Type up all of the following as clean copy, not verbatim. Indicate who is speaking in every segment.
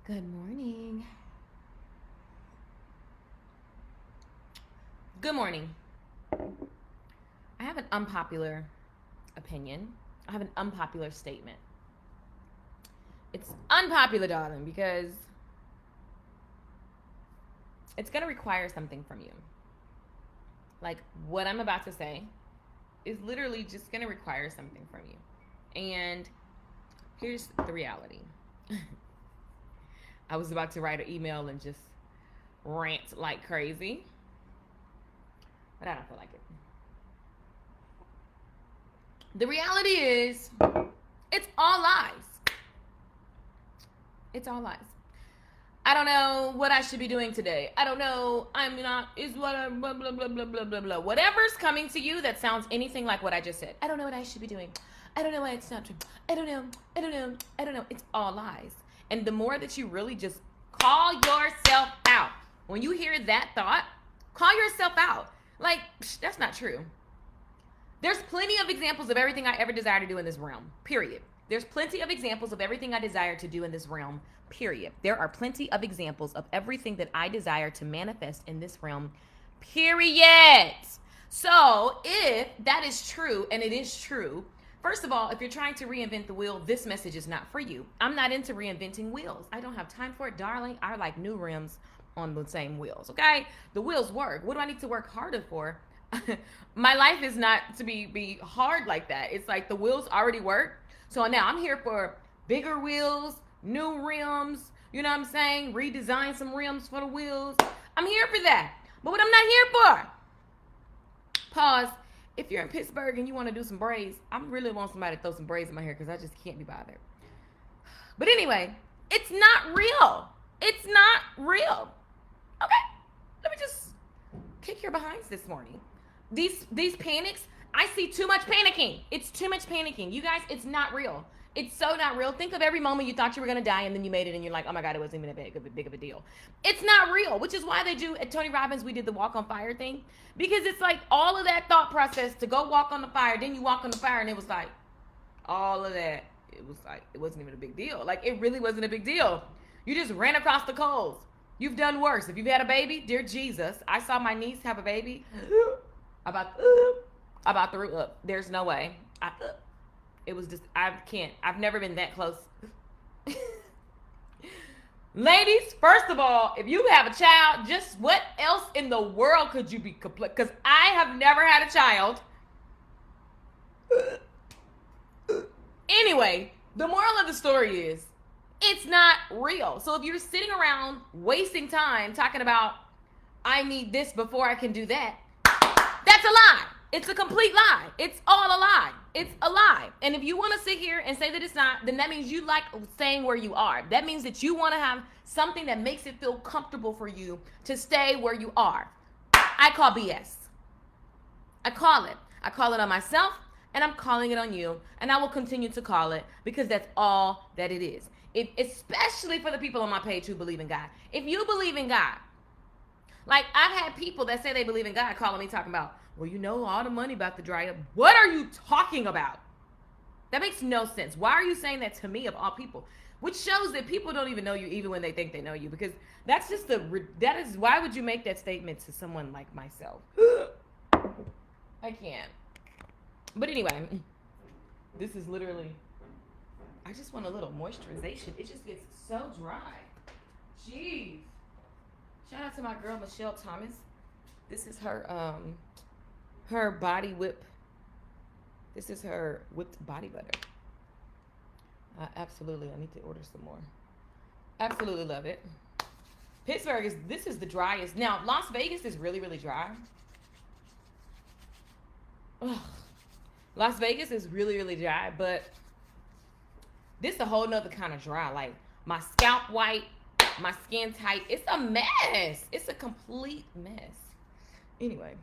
Speaker 1: Good morning. Good morning. I have an unpopular opinion. I have an unpopular statement. It's unpopular, darling, because it's going to require something from you. Like what I'm about to say is literally just going to require something from you. And here's the reality. I was about to write an email and just rant like crazy, but I don't feel like it. The reality is, it's all lies. It's all lies. I don't know what I should be doing today. I don't know. I'm not, is what I, blah, blah, blah, blah, blah, blah, blah. Whatever's coming to you that sounds anything like what I just said. I don't know what I should be doing. I don't know why it's not true. I don't know. I don't know. I don't know. It's all lies. And the more that you really just call yourself out, when you hear that thought, call yourself out. Like, that's not true. There's plenty of examples of everything I ever desire to do in this realm, period. There's plenty of examples of everything I desire to do in this realm, period. There are plenty of examples of everything that I desire to manifest in this realm, period. So if that is true, and it is true, first of all, if you're trying to reinvent the wheel, this message is not for you. I'm not into reinventing wheels. I don't have time for it, darling. I like new rims on the same wheels, okay? The wheels work. What do I need to work harder for? My life is not to be hard like that. It's like the wheels already work. So now I'm here for bigger wheels, new rims, you know what I'm saying? Redesign some rims for the wheels. I'm here for that. But what I'm not here for, pause, if you're in Pittsburgh and you want to do some braids, I really want somebody to throw some braids in my hair because I just can't be bothered. But anyway, it's not real. It's not real. Okay? Let me just kick your behinds this morning. These panics, I see too much panicking. It's too much panicking. You guys, it's not real. It's so not real. Think of every moment you thought you were going to die and then you made it and you're like, oh my God, it wasn't even a big of a deal. It's not real, which is why they do, at Tony Robbins, we did the walk on fire thing. Because it's like all of that thought process to go walk on the fire, then you walk on the fire and it was like, all of that, it was like, it wasn't even a big deal. Like, it really wasn't a big deal. You just ran across the coals. You've done worse. If you've had a baby, dear Jesus, I saw my niece have a baby. About threw up. There's no way. It was just, I can't. I've never been that close. Ladies, first of all, if you have a child, just what else in the world could you be complete? Because I have never had a child. Anyway, the moral of the story is, it's not real. So if you're sitting around wasting time talking about, I need this before I can do that, that's a lie. It's a complete lie. It's all a lie. It's a lie. And if you want to sit here and say that it's not, then that means you like staying where you are. That means that you want to have something that makes it feel comfortable for you to stay where you are. I call BS. I call it. I call it on myself, and I'm calling it on you, and I will continue to call it because that's all that it is. Especially for the people on my page who believe in God. If you believe in God, like, I've had people that say they believe in God calling me talking about, well, you know, all the money about to dry up. What are you talking about? That makes no sense. Why are you saying that to me of all people? Which shows that people don't even know you even when they think they know you. Because that's just that is, why would you make that statement to someone like myself? I can't. But anyway, this is literally, I just want a little moisturization. It just gets so dry. Jeez. Shout out to my girl Michelle Thomas. This is her body whip. This is her whipped body butter. I need to order some more. Absolutely love it. Pittsburgh this is the driest. Now, Las Vegas is really, really dry. Ugh. Las Vegas is really, really dry, but this is a whole nother kind of dry. Like, my scalp white, my skin tight. It's a mess. It's a complete mess. Anyway,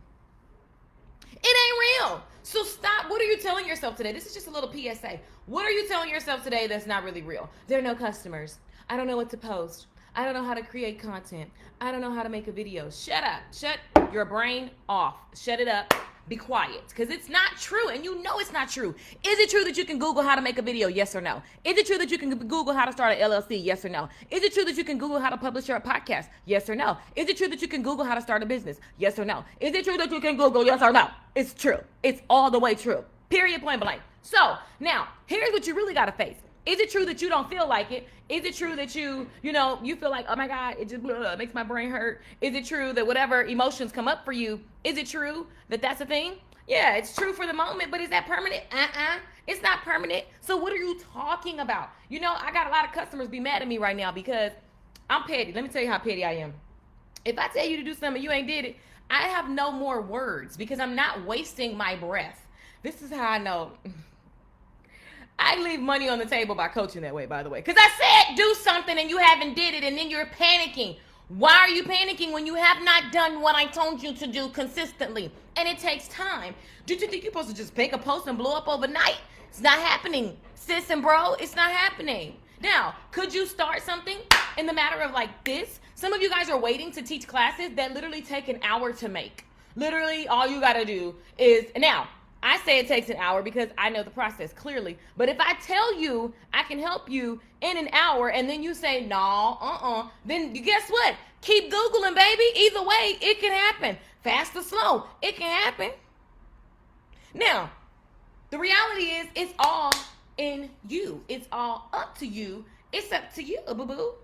Speaker 1: it ain't real. So stop. What are you telling yourself today? This is just a little PSA. What are you telling yourself today that's not really real? There are no customers. I don't know what to post. I don't know how to create content. I don't know how to make a video. Shut up. Shut your brain off. Shut it up. be quiet, because it's not true, and you know it's not true. Is it true that you can Google how to make a video? Yes or no? Is it true that you can Google how to start an LLC? Yes or no? Is it true that you can Google how to publish your podcast? Yes or no? Is it true that you can Google how to start a business? Yes or no? Is it true that you can Google? Yes or no? It's true. It's all the way true. Period, point blank. So now here's what you really got to face. Is it true that you don't feel like it? Is it true that you feel like, oh my God, it just makes my brain hurt? Is it true that whatever emotions come up for you, is it true that that's a thing? Yeah, it's true for the moment, but is that permanent? It's not permanent. So what are you talking about? I got a lot of customers be mad at me right now because I'm petty. Let me tell you how petty I am. If I tell you to do something, you ain't did it, I have no more words because I'm not wasting my breath. This is how I know. I leave money on the table by coaching that way, by the way. Because I said do something and you haven't did it, and then you're panicking. Why are you panicking when you have not done what I told you to do consistently? And it takes time. Do you think you're supposed to just make a post and blow up overnight? It's not happening. Sis and bro, it's not happening. Now, could you start something in the matter of like this? Some of you guys are waiting to teach classes that literally take an hour to make. Literally, all you got to do is, now, I say it takes an hour because I know the process clearly. But if I tell you I can help you in an hour and then you say, no, then guess what? Keep Googling, baby. Either way, it can happen. Fast or slow, it can happen. Now, the reality is it's all in you. It's all up to you. It's up to you, boo-boo.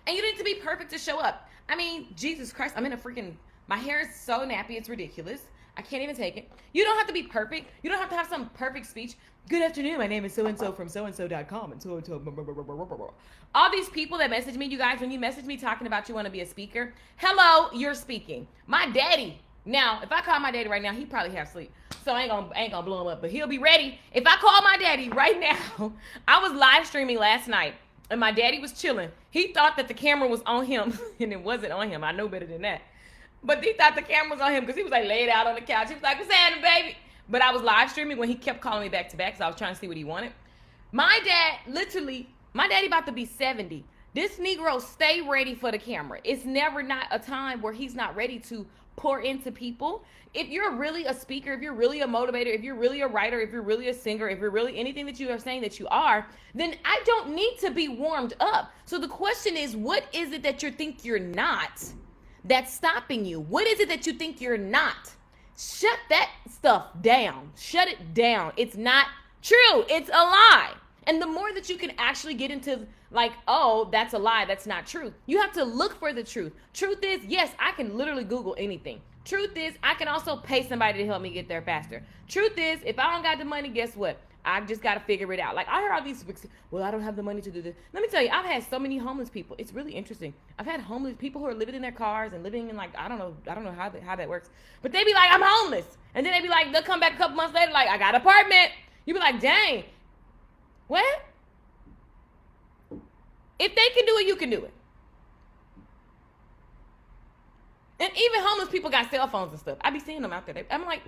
Speaker 1: And you need to be perfect to show up. I mean, Jesus Christ, my hair is so nappy, it's ridiculous. I can't even take it. You don't have to be perfect. You don't have to have some perfect speech. Good afternoon, my name is so-and-so from so-and-so.com and so-and-so. All these people that message me, you guys, when you message me talking about you want to be a speaker, hello, you're speaking. My daddy, now, if I call my daddy right now, he probably have sleep. So I ain't gonna blow him up, but he'll be ready. If I call my daddy right now, I was live streaming last night and my daddy was chilling. He thought that the camera was on him and it wasn't on him. I know better than that. But he thought the camera was on him because he was like laid out on the couch. He was like, what's happening, baby? But I was live streaming when he kept calling me back to back, so I was trying to see what he wanted. My daddy about to be 70. This Negro stay ready for the camera. It's never not a time where he's not ready to pour into people. If you're really a speaker, if you're really a motivator, if you're really a writer, if you're really a singer, if you're really anything that you are saying that you are, then I don't need to be warmed up. So the question is, what is it that you think you're not that's stopping you? What is it that you think you're not? Shut that stuff down. Shut it down. It's not true. It's a lie. And the more that you can actually get into like, oh, that's a lie, that's not true, you have to look for the truth. Truth is, yes, I can literally Google anything. Truth is, I can also pay somebody to help me get there faster. Truth is, if I don't got the money, guess what? I just got to figure it out. Like, I hear all these, well, I don't have the money to do this. Let me tell you, I've had so many homeless people. It's really interesting. I've had homeless people who are living in their cars and living in like, I don't know how that works. But they be like, I'm homeless. And then they be like, they'll come back a couple months later like, I got an apartment. You be like, dang, what? If they can do it, you can do it. And even homeless people got cell phones and stuff. I be seeing them out there. I'm like,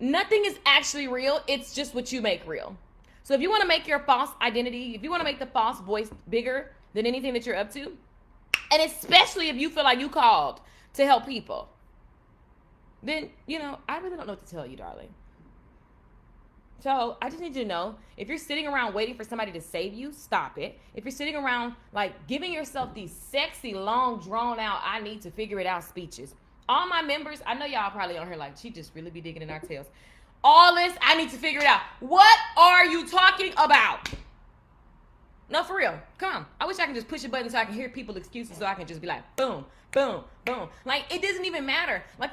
Speaker 1: nothing is actually real. It's just what you make real. So if you want to make your false identity, if you want to make the false voice bigger than anything that you're up to, and especially if you feel like you called to help people, then, I really don't know what to tell you, darling. So I just need you to know, if you're sitting around waiting for somebody to save you, stop it. If you're sitting around like giving yourself these sexy, long, drawn out, I need to figure it out speeches. All my members, I know y'all probably on here like, she just really be digging in our tails. All this, I need to figure it out. What are you talking about? No, for real. Come on. I wish I could just push a button so I can hear people's excuses so I can just be like, boom, boom, boom. Like, it doesn't even matter. Like,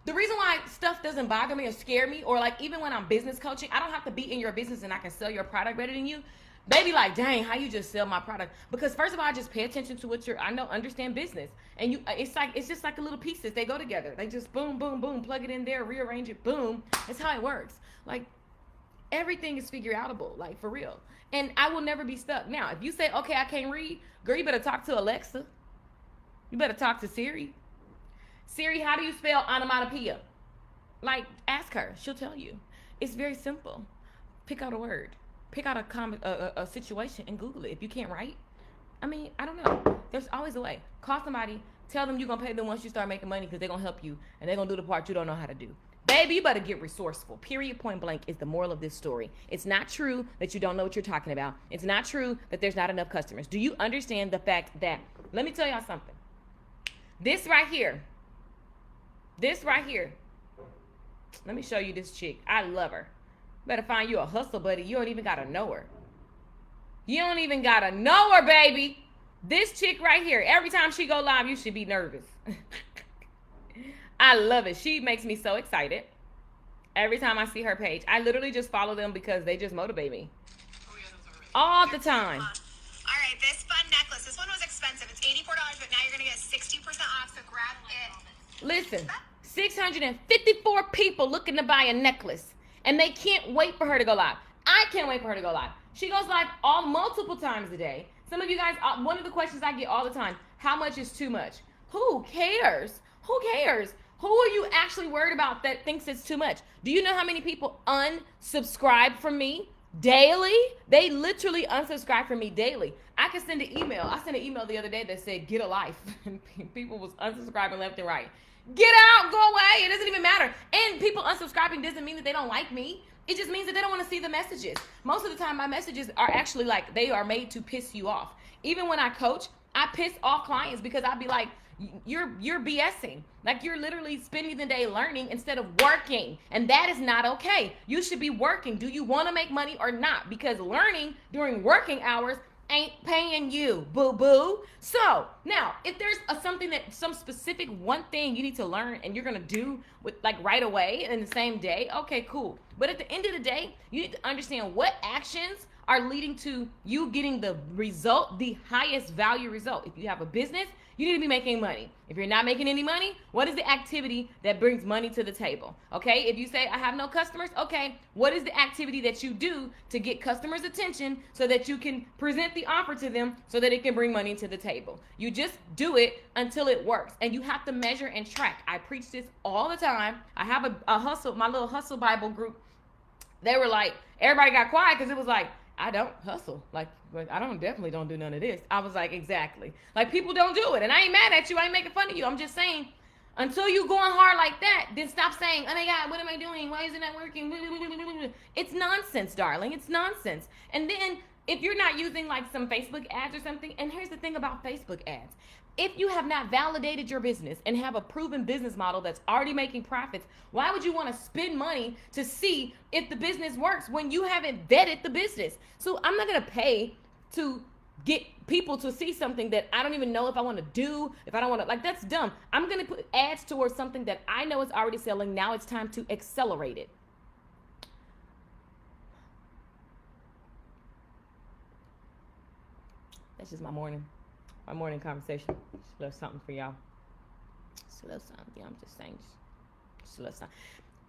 Speaker 1: the reason why stuff doesn't bother me or scare me, or like even when I'm business coaching, I don't have to be in your business and I can sell your product better than you. They be like, dang, how you just sell my product? Because first of all, I just pay attention to what understand business. And it's just like a little pieces. They go together. They just boom, boom, boom, plug it in there, rearrange it, boom. That's how it works. Like, everything is figure outable, like for real. And I will never be stuck. Now, if you say, okay, I can't read, girl, you better talk to Alexa. You better talk to Siri. Siri, how do you spell onomatopoeia? Like, ask her. She'll tell you. It's very simple. Pick out a word. Pick out a situation and Google it. If you can't write, I don't know. There's always a way. Call somebody. Tell them you're going to pay them once you start making money because they're going to help you and they're going to do the part you don't know how to do. Baby, you better get resourceful. Period, point blank is the moral of this story. It's not true that you don't know what you're talking about. It's not true that there's not enough customers. Do you understand the fact that, let me tell y'all something. This right here, let me show you this chick. I love her. Better find you a hustle buddy. You don't even got to know her. You don't even got to know her, baby. This chick right here, every time she go live, you should be nervous. I love it. She makes me so excited. Every time I see her page, I literally just follow them because they just motivate me. All the time.
Speaker 2: All right, this fun necklace. This one was expensive. It's $84, but now you're going to get 60% off, so grab it.
Speaker 1: Listen, 654 people looking to buy a necklace, and they can't wait for her to go live. I can't wait for her to go live. She goes live multiple times a day. Some of you guys, one of the questions I get all the time, how much is too much? Who cares? Who cares? Who are you actually worried about that thinks it's too much? Do you know how many people unsubscribe from me daily? They literally unsubscribe from me daily. I can send an email. I sent an email the other day that said, get a life. And people was unsubscribing left and right. Get out, go away. It doesn't even matter. And people unsubscribing doesn't mean that they don't like me. It just means that they don't want to see the messages. Most of the time, my messages are actually like, they are made to piss you off. Even when I coach, I piss off clients because I'll be like, you're BSing. Like, you're literally spending the day learning instead of working. And that is not okay. You should be working. Do you want to make money or not? Because learning during working hours ain't paying you, boo-boo. So now, if there's some specific one thing you need to learn and you're going to do with like right away in the same day, okay, cool. But at the end of the day, you need to understand what actions are leading to you getting the result, the highest value result. If you have a business, you need to be making money. If you're not making any money, what is the activity that brings money to the table? Okay, if you say, I have no customers, okay, what is the activity that you do to get customers' attention so that you can present the offer to them so that it can bring money to the table? You just do it until it works, and you have to measure and track. I preach this all the time. I have a hustle, my little hustle Bible group. They were like, everybody got quiet because it was like, I don't hustle. Like I definitely don't do none of this. I was like, exactly. Like, people don't do it. And I ain't mad at you. I ain't making fun of you. I'm just saying, until you going hard like that, then stop saying, oh my God, what am I doing? Why isn't that working? It's nonsense, darling. It's nonsense. And then if you're not using like some Facebook ads or something, and here's the thing about Facebook ads. If you have not validated your business and have a proven business model that's already making profits, why would you want to spend money to see if the business works when you haven't vetted the business? So I'm not going to pay to get people to see something that I don't even know if I want to do, if I don't want to, like, that's dumb. I'm going to put ads towards something that I know is already selling. Now it's time to accelerate it. That's just my morning conversation. Just a little something for y'all. Just a little something. Yeah, I'm just saying. Just a little something.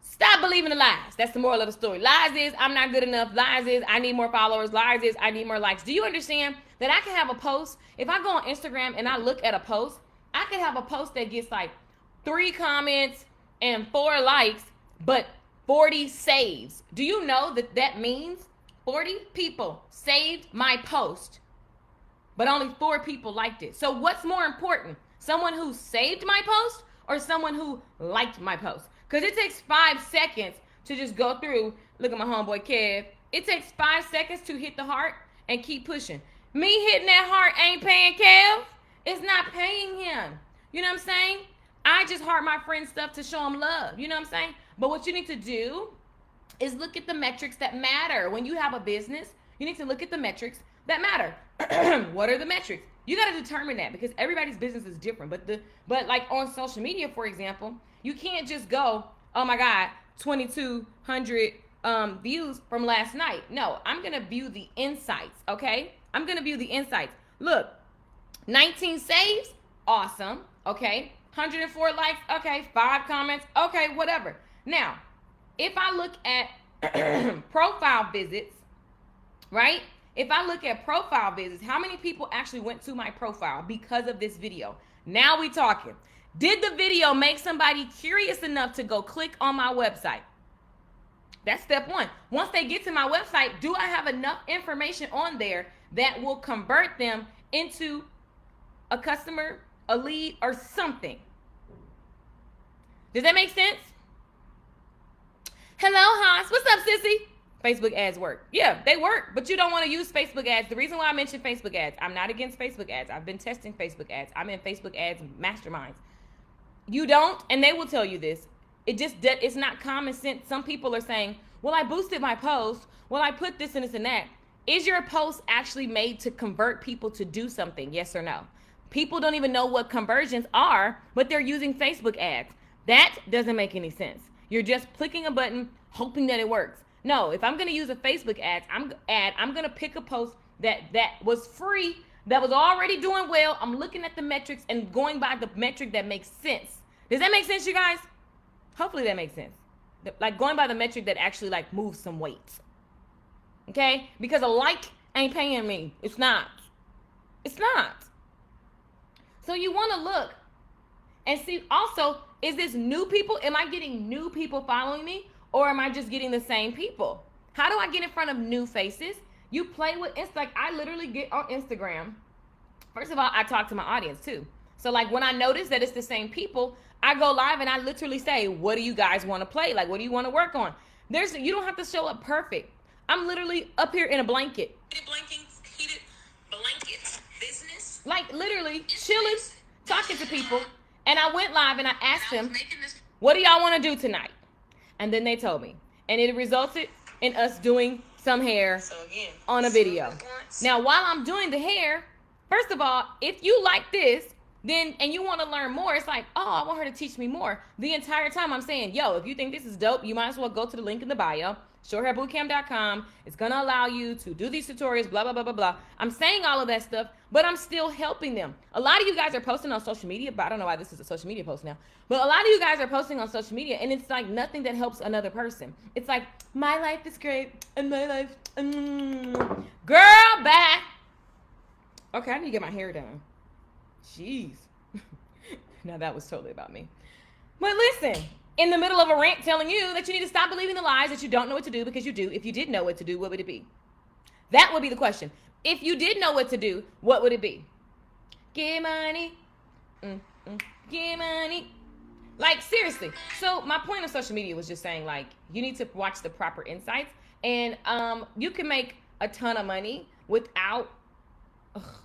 Speaker 1: Stop believing the lies. That's the moral of the story. Lies is I'm not good enough. Lies is I need more followers. Lies is I need more likes. Do you understand that I can have a post? If I go on Instagram and I look at a post, I can have a post that gets like 3 comments and 4 likes, but 40 saves. Do you know that that means 40 people saved my post, but only 4 people liked it? So what's more important? Someone who saved my post or someone who liked my post? Because it takes 5 seconds to just go through. Look at my homeboy Kev. It takes 5 seconds to hit the heart and keep pushing. Me hitting that heart ain't paying Kev. It's not paying him. You know what I'm saying? I just heart my friend's stuff to show him love. You know what I'm saying? But what you need to do is look at the metrics that matter. When you have a business, you need to look at the metrics that matter. What are the metrics? You got to determine that because everybody's business is different. But like on social media, for example, you can't just go, oh my God, 2,200 views from last night. No, I'm going to view the insights, okay? I'm going to view the insights. Look, 19 saves, awesome, okay? 104 likes, okay, 5 comments, okay, whatever. Now, if I look at profile visits, right? If I look at profile visits, how many people actually went to my profile because of this video? Now we talking. Did the video make somebody curious enough to go click on my website? That's step 1. Once they get to my website, do I have enough information on there that will convert them into a customer a lead, or something. Does that make sense? Hello, Haas. What's up, sissy? Facebook ads work. Yeah, they work, but you don't want to use Facebook ads. The reason why I mentioned Facebook ads, I'm not against Facebook ads. I've been testing Facebook ads. I'm in Facebook ads masterminds. You don't, and they will tell you this. It's not common sense. Some people are saying, well, I boosted my post. Well, I put this and this and that. Is your post actually made to convert people to do something? Yes or no? People don't even know what conversions are, but they're using Facebook ads. That doesn't make any sense. You're just clicking a button, hoping that it works. No, if I'm going to use a Facebook ad, I'm going to pick a post that was free, that was already doing well. I'm looking at the metrics and going by the metric that makes sense. Does that make sense, you guys? Hopefully that makes sense. Like going by the metric that actually like moves some weight. Okay? Because a like ain't paying me. It's not. It's not. So you want to look and see also, is this new people? Am I getting new people following me? Or am I just getting the same people? How do I get in front of new faces? You play with, it's like I literally get on Instagram. First of all, I talk to my audience too. So like when I notice that it's the same people, I go live and I literally say, what do you guys want to play? Like, what do you want to work on? You don't have to show up perfect. I'm literally up here in a blanket. Heated blanket business. Like literally chilling, talking to people. And I went live and I asked them, what do y'all want to do tonight? And then they told me. And it resulted in us doing some hair on a video. Now, while I'm doing the hair, first of all, if you like this, then and you want to learn more, it's like, oh, I want her to teach me more. The entire time I'm saying, yo, if you think this is dope, you might as well go to the link in the bio, shorthairbootcamp.com. It's going to allow you to do these tutorials, blah, blah, blah, blah, blah. I'm saying all of that stuff, but I'm still helping them. A lot of you guys are posting on social media, but I don't know why this is a social media post now. But a lot of you guys are posting on social media, and it's like nothing that helps another person. It's like, my life is great, and my life, girl, bye. Okay, I need to get my hair done. Jeez. Now that was totally about me. But listen, in the middle of a rant telling you that you need to stop believing the lies that you don't know what to do because you do. If you did know what to do, what would it be? That would be the question. If you did know what to do, what would it be? Get money. Get money. Like, seriously. So my point of social media was just saying, like, you need to watch the proper insights. And you can make a ton of money without...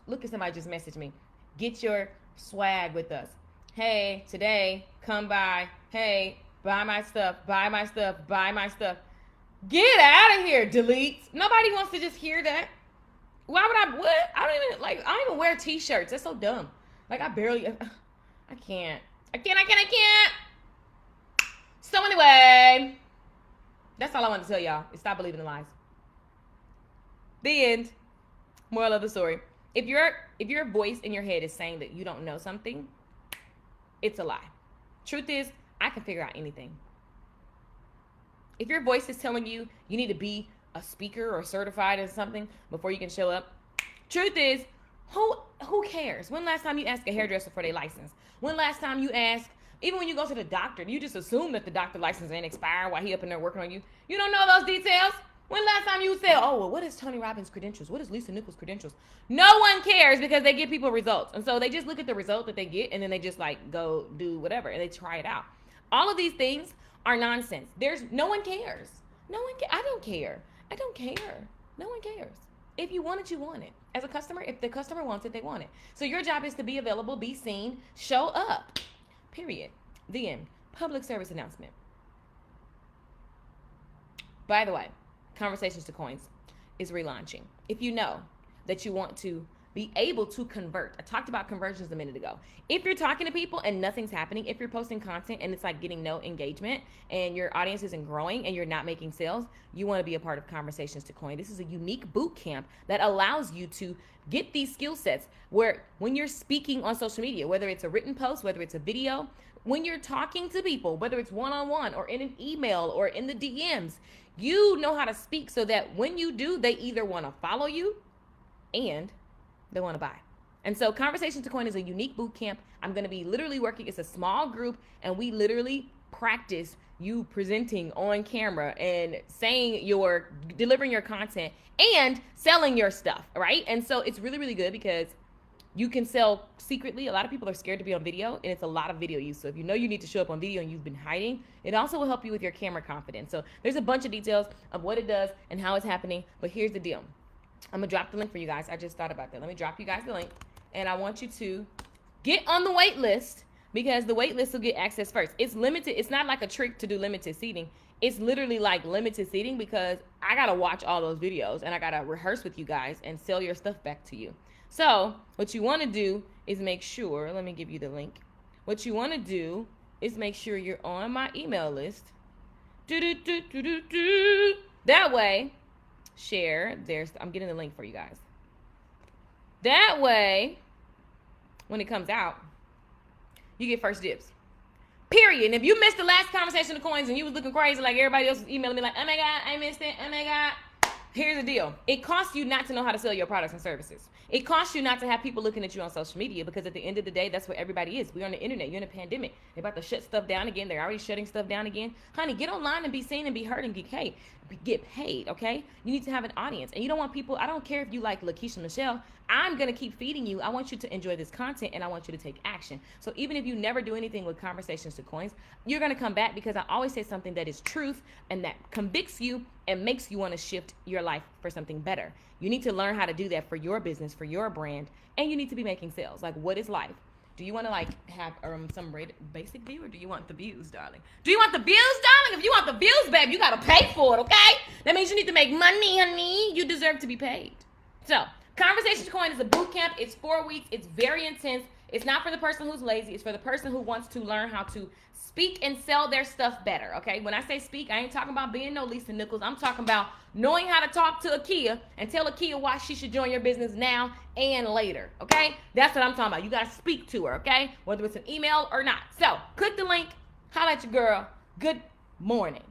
Speaker 1: look at somebody just messaged me. Get your swag with us. Hey, today, come by. Hey, buy my stuff, buy my stuff, buy my stuff. Get out of here, delete. Nobody wants to just hear that. Why would I, what? I don't even wear t-shirts. That's so dumb. Like, I can't. So anyway, that's all I wanted to tell y'all, is stop believing the lies. The end. Moral of the story. If your voice in your head is saying that you don't know something, it's a lie. Truth is, I can figure out anything. If your voice is telling you you need to be a speaker or certified in something before you can show up, truth is, who cares? When last time you asked a hairdresser for their license? When last time you asked, even when you go to the doctor, you just assume that the doctor license ain't expired while he up in there working on you? You don't know those details? When last time you said, oh, well, what is Tony Robbins' credentials? What is Lisa Nichols' credentials? No one cares because they give people results. And so they just look at the result that they get and then they just like go do whatever and they try it out. All of these things are nonsense. No one cares. I don't care. No one cares. If you want it, you want it. As a customer, if the customer wants it, they want it. So your job is to be available, be seen, show up. Period. The end. Public service announcement. By the way, Conversations to Coins is relaunching. If you know that you want to be able to convert, I talked about conversions a minute ago. If you're talking to people and nothing's happening, if you're posting content and it's like getting no engagement and your audience isn't growing and you're not making sales, you want to be a part of Conversations to Coin. This is a unique boot camp that allows you to get these skill sets where when you're speaking on social media, whether it's a written post, whether it's a video, when you're talking to people, whether it's one-on-one or in an email or in the DMs, you know how to speak so that when you do, they either want to follow you and they want to buy. And so Conversations to Coin is a unique boot camp. I'm going to be literally working. It's a small group and we literally practice you presenting on camera and delivering your content and selling your stuff, right? And so it's really, really good because You can sell secretly. A lot of people are scared to be on video, and it's a lot of video use. So if you know you need to show up on video and you've been hiding, it also will help you with your camera confidence. So there's a bunch of details of what it does and how it's happening. But here's the deal. I'm going to drop the link for you guys. I just thought about that. Let me drop you guys the link. And I want you to get on the wait list, because the wait list will get access first. It's limited. It's not like a trick to do limited seating. It's literally like limited seating, because I got to watch all those videos and I got to rehearse with you guys and sell your stuff back to you. So what you want to do is make sure, let me give you the link. What you want to do is make sure you're on my email list. That way, share. I'm getting the link for you guys. That way, when it comes out, you get first dibs. Period. And if you missed the last conversation of coins and you was looking crazy like everybody else was emailing me like, oh my God, I missed it. Oh my God. Here's the deal. It costs you not to know how to sell your products and services. It costs you not to have people looking at you on social media, because at the end of the day, that's where everybody is. We're on the internet. You're in a pandemic. They're about to shut stuff down again. They're already shutting stuff down again. Honey, get online and be seen and be heard and get paid, okay? You need to have an audience. And you don't want people, I don't care if you like Lakeisha Michelle, I'm going to keep feeding you. I want you to enjoy this content, and I want you to take action. So even if you never do anything with Conversations to Coins, you're going to come back, because I always say something that is truth and that convicts you and makes you want to shift your life for something better. You need to learn how to do that for your business, for your brand, and you need to be making sales. Like, what is life? Do you want to like have some basic view, or do you want the views, darling? Do you want the views, darling? If you want the views, babe, you got to pay for it, okay? That means you need to make money, honey. You deserve to be paid. So Conversations Coin is a boot camp. It's 4 weeks. It's very intense. It's not for the person who's lazy. It's for the person who wants to learn how to speak and sell their stuff better, okay? When I say speak, I ain't talking about being no Lisa Nichols. I'm talking about knowing how to talk to Akia and tell Akia why she should join your business now and later, okay? That's what I'm talking about. You got to speak to her, okay? Whether it's an email or not. So click the link. Holla at your girl. Good morning.